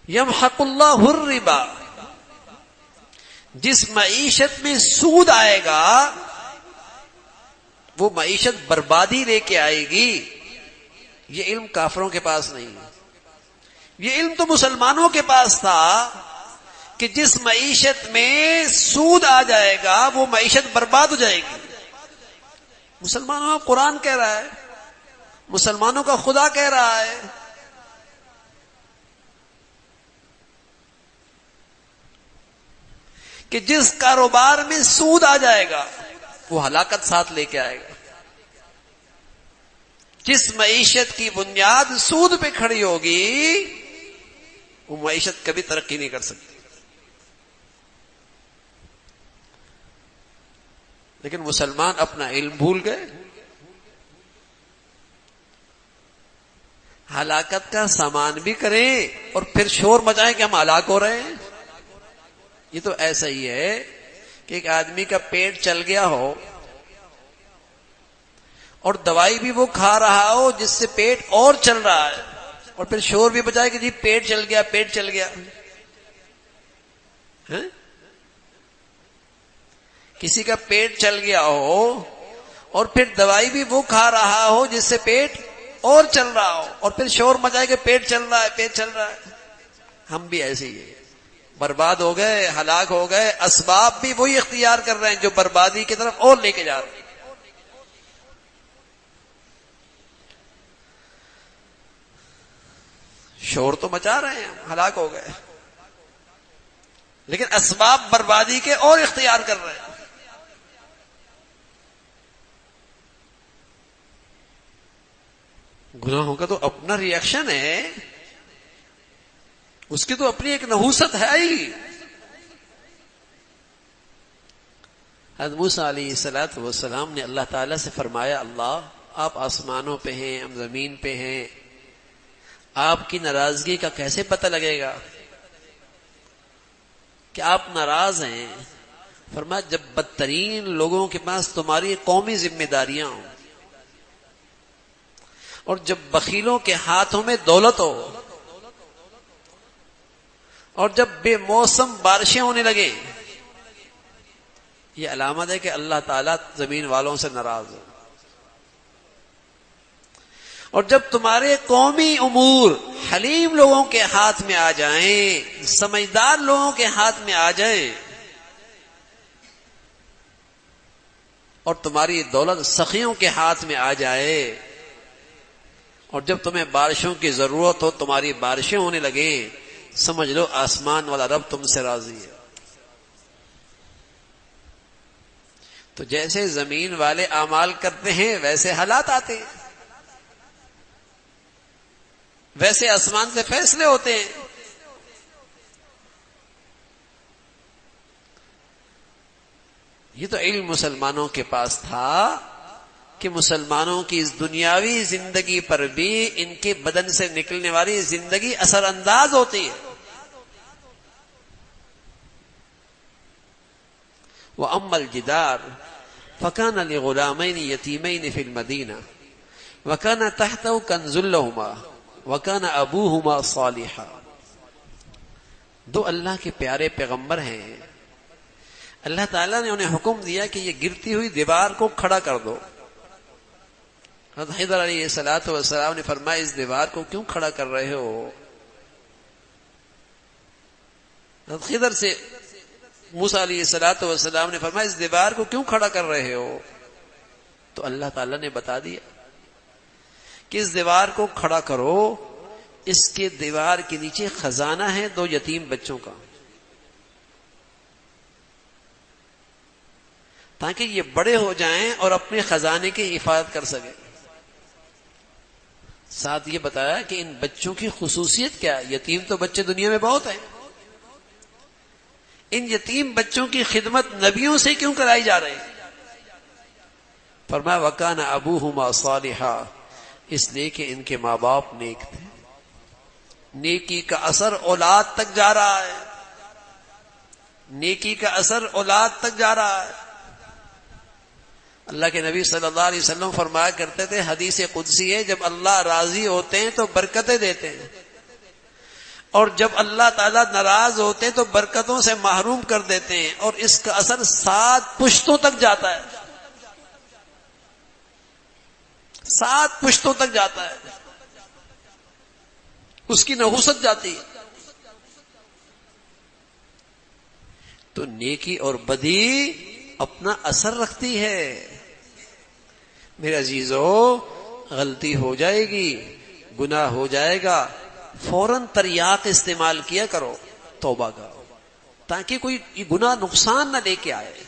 یمحق اللہ الربا، جس معیشت میں سود آئے گا وہ معیشت بربادی لے کے آئے گی، یہ علم کافروں کے پاس نہیں ہے۔ یہ علم تو مسلمانوں کے پاس تھا کہ جس معیشت میں سود آ جائے گا وہ معیشت برباد ہو جائے گی۔ مسلمانوں کا قرآن کہہ رہا ہے، مسلمانوں کا خدا کہہ رہا ہے، کہ جس کاروبار میں سود آ جائے گا وہ ہلاکت ساتھ لے کے آئے گا۔ جس معیشت کی بنیاد سود پہ کھڑی ہوگی وہ معیشت کبھی ترقی نہیں کر سکتی۔ لیکن مسلمان اپنا علم بھول گئے، ہلاکت کا سامان بھی کریں اور پھر شور مچائیں کہ ہم ہلاک ہو رہے ہیں۔ یہ تو ایسا ہی ہے کہ ایک آدمی کا پیٹ چل گیا ہو اور دوائی بھی وہ کھا رہا ہو جس سے پیٹ اور چل رہا ہے، اور پھر شور بھی بچائے کہ جی پیٹ چل گیا، پیٹ چل گیا۔ کسی کا پیٹ چل گیا ہو اور پھر دوائی بھی وہ کھا رہا ہو جس سے پیٹ اور چل رہا ہو، اور پھر شور مچائے کہ پیٹ چل رہا ہے، پیٹ چل رہا ہے۔ ہم بھی ایسے ہی ہیں، برباد ہو گئے، ہلاک ہو گئے، اسباب بھی وہی اختیار کر رہے ہیں جو بربادی کی طرف اور لے کے جا رہے ہیں۔ شور تو مچا رہے ہیں، ہلاک ہو گئے، لیکن اسباب بربادی کے اور اختیار کر رہے ہیں۔ گناہوں کا تو اپنا ری ایکشن ہے، اس کی تو اپنی ایک نحوست ہے ہی۔ حضرت موسیٰ علیہ السلام نے اللہ تعالیٰ سے فرمایا، اللہ آپ آسمانوں پہ ہیں، ہم زمین پہ ہیں، آپ کی ناراضگی کا کیسے پتہ لگے گا کہ آپ ناراض ہیں؟ فرمایا جب بدترین لوگوں کے پاس تمہاری قومی ذمہ داریاں ہوں، اور جب بخیلوں کے ہاتھوں میں دولت ہو، اور جب بے موسم بارشیں ہونے لگے، یہ علامت ہے کہ اللہ تعالیٰ زمین والوں سے ناراض ہے۔ اور جب تمہارے قومی امور حلیم لوگوں کے ہاتھ میں آ جائیں، سمجھدار لوگوں کے ہاتھ میں آ جائیں، اور تمہاری دولت سخیوں کے ہاتھ میں آ جائے، اور جب تمہیں بارشوں کی ضرورت ہو، تمہاری بارشیں ہونے لگیں، سمجھ لو آسمان والا رب تم سے راضی ہے۔ تو جیسے زمین والے اعمال کرتے ہیں ویسے حالات آتے ہیں، ویسے آسمان سے فیصلے ہوتے ہیں۔ یہ تو علم مسلمانوں کے پاس تھا کہ مسلمانوں کی اس دنیاوی زندگی پر بھی ان کے بدن سے نکلنے والی زندگی اثر انداز ہوتی ہے۔ وَأَمَّا الْجِدَارُ فَكَانَ لِغُلَامَيْنِ يَتِيمَيْنِ فِي الْمَدِينَةِ وَكَانَ تَحْتَهُ كَنْزٌ لَهُمَا وَكَانَ أَبُوهُمَا صَالِحًا۔ دو اللہ کے پیارے پیغمبر ہیں، اللہ تعالیٰ نے انہیں حکم دیا کہ یہ گرتی ہوئی دیوار کو کھڑا کر دو۔ حضرت خضر علیہ السلام نے فرمایا اس دیوار کو کیوں کھڑا کر رہے ہو؟ حضرت خضر سے موسیٰ علیہ السلام نے فرمایا اس دیوار کو کیوں کھڑا کر رہے ہو؟ تو اللہ تعالیٰ نے بتا دیا کہ اس دیوار کو کھڑا کرو، اس کے دیوار کے نیچے خزانہ ہے دو یتیم بچوں کا، تاکہ یہ بڑے ہو جائیں اور اپنے خزانے کی حفاظت کر سکیں۔ ساتھ یہ بتایا کہ ان بچوں کی خصوصیت کیا ہے، یتیم تو بچے دنیا میں بہت ہیں، ان یتیم بچوں کی خدمت نبیوں سے کیوں کرائی جا رہی ہے؟ فرمایا وَكَانَ أَبُوهُمَا صَالِحًا، اس لیے کہ ان کے ماں باپ نیک تھے، نیکی کا اثر اولاد تک جا رہا ہے، نیکی کا اثر اولاد تک جا رہا ہے۔ اللہ کے نبی صلی اللہ علیہ وسلم فرمایا کرتے تھے، حدیث قدسی ہے، جب اللہ راضی ہوتے ہیں تو برکتیں دیتے ہیں، اور جب اللہ تعالیٰ ناراض ہوتے ہیں تو برکتوں سے محروم کر دیتے ہیں، اور اس کا اثر 7 پشتوں تک جاتا ہے، 7 پشتوں تک جاتا ہے، اس کی نحوست جاتی ہے۔ تو نیکی اور بدی اپنا اثر رکھتی ہے۔ میرے عزیزو، غلطی ہو جائے گی، گناہ ہو جائے گا، فوراً تریاق استعمال کیا کرو، توبہ کرو، تاکہ کوئی گناہ نقصان نہ لے کے آئے،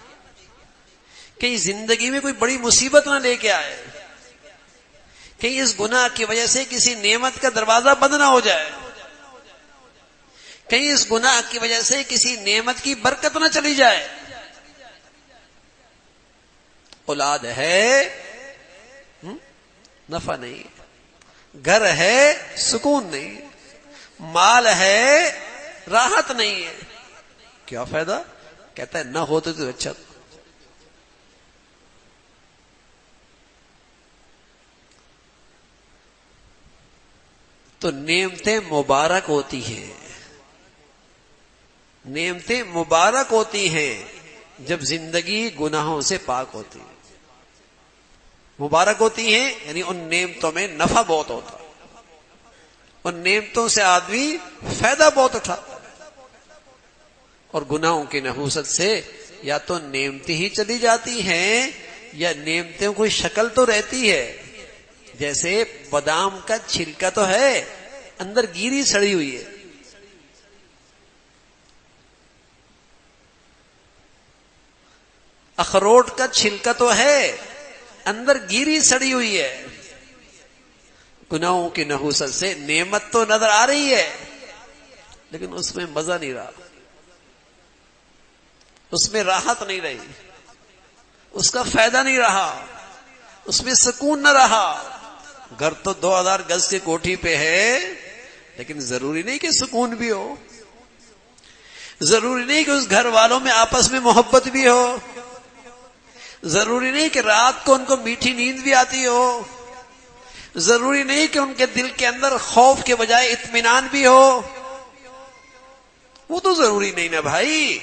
کہیں زندگی میں کوئی بڑی مصیبت نہ لے کے آئے، کہیں اس گناہ کی وجہ سے کسی نعمت کا دروازہ بند نہ ہو جائے، کہیں اس گناہ کی وجہ سے کسی نعمت کی برکت نہ چلی جائے۔ اولاد ہے نفع نہیں، گھر ہے سکون نہیں، مال ہے راحت نہیں ہے، کیا فائدہ؟ کہتا ہے نہ ہوتے تو اچھا تھا۔ تو نعمتیں مبارک ہوتی ہیں، نعمتیں مبارک ہوتی ہیں جب زندگی گناہوں سے پاک ہوتی ہے، مبارک ہوتی ہیں، یعنی ان نعمتوں میں نفع بہت ہوتا ہے۔ اور نعمتوں سے آدمی فائدہ بہت اٹھاتا ہے، اور گناہوں کی نحوست سے یا تو نعمتیں ہی چلی جاتی ہیں یا نعمتوں کی شکل تو رہتی ہے. جیسے بادام کا چھلکا تو ہے، اندر گیری سڑی ہوئی ہے. اخروٹ کا چھلکا تو ہے، اندر گیری سڑی ہوئی ہے. گناہوں کی نحوست سے نعمت تو نظر آ رہی ہے لیکن اس میں مزہ نہیں رہا، اس میں راحت نہیں رہی، اس کا فائدہ نہیں رہا، اس میں سکون نہ رہا. گھر تو 2000 گز کی کوٹھی پہ ہے لیکن ضروری نہیں کہ سکون بھی ہو، ضروری نہیں کہ اس گھر والوں میں آپس میں محبت بھی ہو، ضروری نہیں کہ رات کو ان کو میٹھی نیند بھی آتی ہو، ضروری نہیں کہ ان کے دل کے اندر خوف کے بجائے اطمینان بھی ہو. وہ تو ضروری نہیں نا بھائی.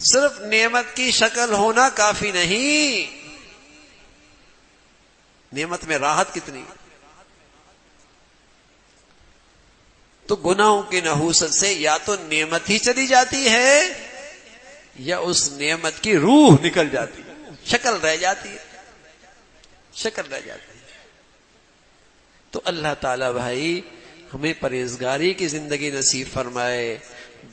صرف نعمت کی شکل ہونا کافی نہیں. نعمت میں راحت کتنی. تو گناہوں کی نحوست سے یا تو نعمت ہی چلی جاتی ہے یا اس نعمت کی روح نکل جاتی ہے، شکل رہ جاتی ہے، شکل رہ جاتی ہے. تو اللہ تعالی بھائی ہمیں پرہیزگاری کی زندگی نصیب فرمائے،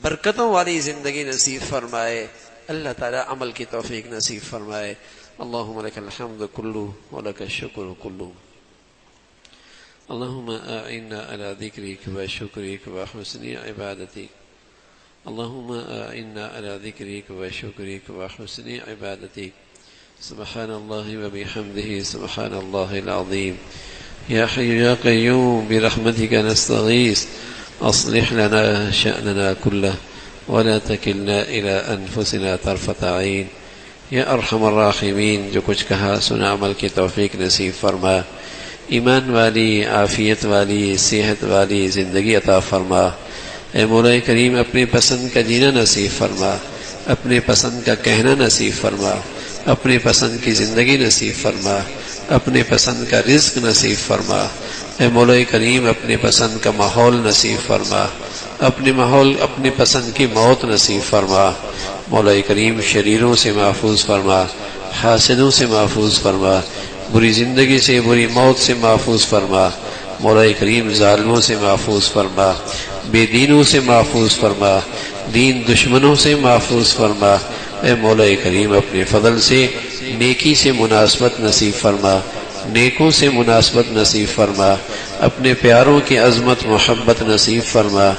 برکتوں والی زندگی نصیب فرمائے. اللہ تعالی عمل کی توفیق نصیب فرمائے. اللہم لک الحمد کلو ولک الشکر کلو. اللہم اعنا علی ذکرک و شکرک و حسن عبادتک. اللہم اعنا علی ذکرک و شکرک و حسن عبادتک. سبحان اللہ و بحمدہ سبحان اللہ العظیم. یا حی یا قیوم برحمتک نستغیث اصلح لنا شأننا کلہ ولا تکلنا الى انفسنا طرفۃ عین. یا ارحم الراحمین جو کچھ کہا سنا عمل کی توفیق نصیب فرما. ایمان والی، عافیت والی، صحت والی زندگی عطا فرما. اے مولا کریم اپنے پسند کا جینا نصیب فرما، اپنے پسند کا کہنا نصیب فرما، اپنے پسند کی زندگی نصیب فرما، اپنے پسند کا رزق نصیب فرما. اے مولا کریم اپنے پسند کا ماحول نصیب فرما، اپنے پسند کی موت نصیب فرما. مولا کریم شریروں سے محفوظ فرما، حاسدوں سے محفوظ فرما، بری زندگی سے، بری موت سے محفوظ فرما. مولا کریم ظالموں سے محفوظ فرما، بے دینوں سے محفوظ فرما، دین دشمنوں سے محفوظ فرما. اے مولا کریم اپنے فضل سے نیکی سے مناسبت نصیب فرما، نیکوں سے مناسبت نصیب فرما، اپنے پیاروں کی عظمت محبت نصیب فرما،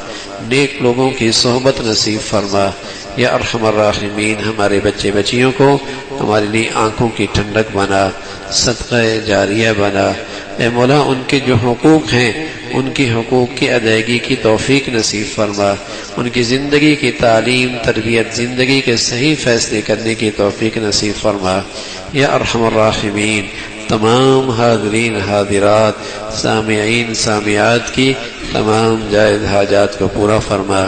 نیک لوگوں کی صحبت نصیب فرما. یا ارحم الراحمین ہمارے بچے بچیوں کو ہمارے لیے آنکھوں کی ٹھنڈک بنا، صدقہ جاریہ بنا. اے مولا ان کے جو حقوق ہیں ان کی حقوق کی ادائیگی کی توفیق نصیب فرما، ان کی زندگی کی تعلیم تربیت، زندگی کے صحیح فیصلے کرنے کی توفیق نصیب فرما. یا ارحم الراحمین تمام حاضرین حاضرات سامعین سامعات کی تمام جائز حاجات کو پورا فرما،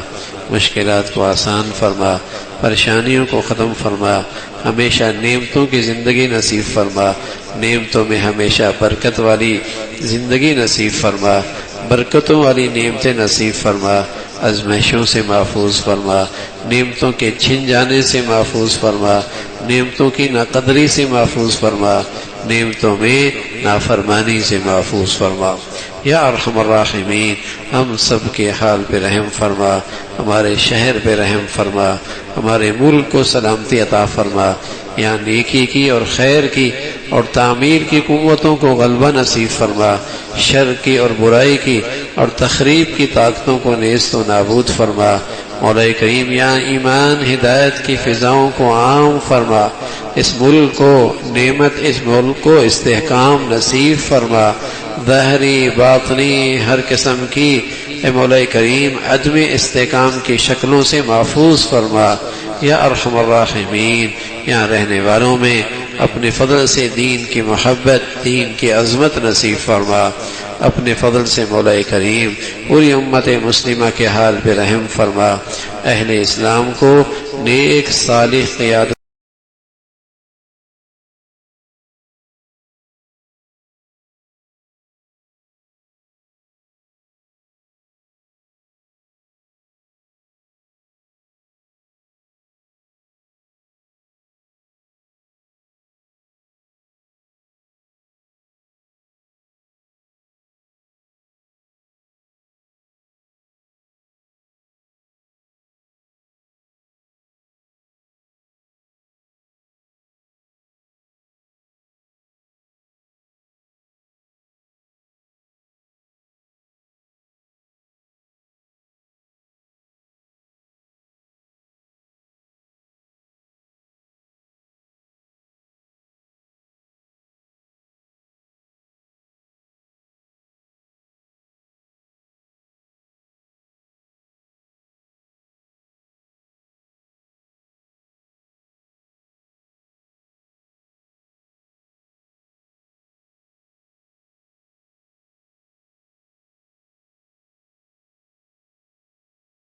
مشکلات کو آسان فرما، پریشانیوں کو ختم فرما. ہمیشہ نعمتوں کی زندگی نصیب فرما، نعمتوں میں ہمیشہ برکت والی زندگی نصیب فرما، برکتوں والی نعمتیں نصیب فرما. آزمائشوں سے محفوظ فرما، نعمتوں کے چھن جانے سے محفوظ فرما، نعمتوں کی ناقدری سے محفوظ فرما، نعمتوں میں نافرمانی سے محفوظ فرما. یا ارحم الراحمین ہم سب کے حال پہ رحم فرما، ہمارے شہر پہ رحم فرما، ہمارے ملک کو سلامتی عطا فرما. یہاں نیکی کی اور خیر کی اور تعمیر کی قوتوں کو غلبہ نصیب فرما، شر کی اور برائی کی اور تخریب کی طاقتوں کو نیست و نابود فرما. مولا کریم یہاں ایمان ہدایت کی فضاؤں کو عام فرما، اس ملک کو نعمت، اس ملک کو استحکام نصیب فرما. ظاہری باطنی ہر قسم کی اے مولا کریم عدم استحکام کی شکلوں سے محفوظ فرما. یا ارحم الراحمین یہاں رہنے والوں میں اپنے فضل سے دین کی محبت، دین کی عظمت نصیب فرما. اپنے فضل سے مولا کریم پوری امت مسلمہ کے حال پہ رحم فرما. اہل اسلام کو نیک صالح قیادت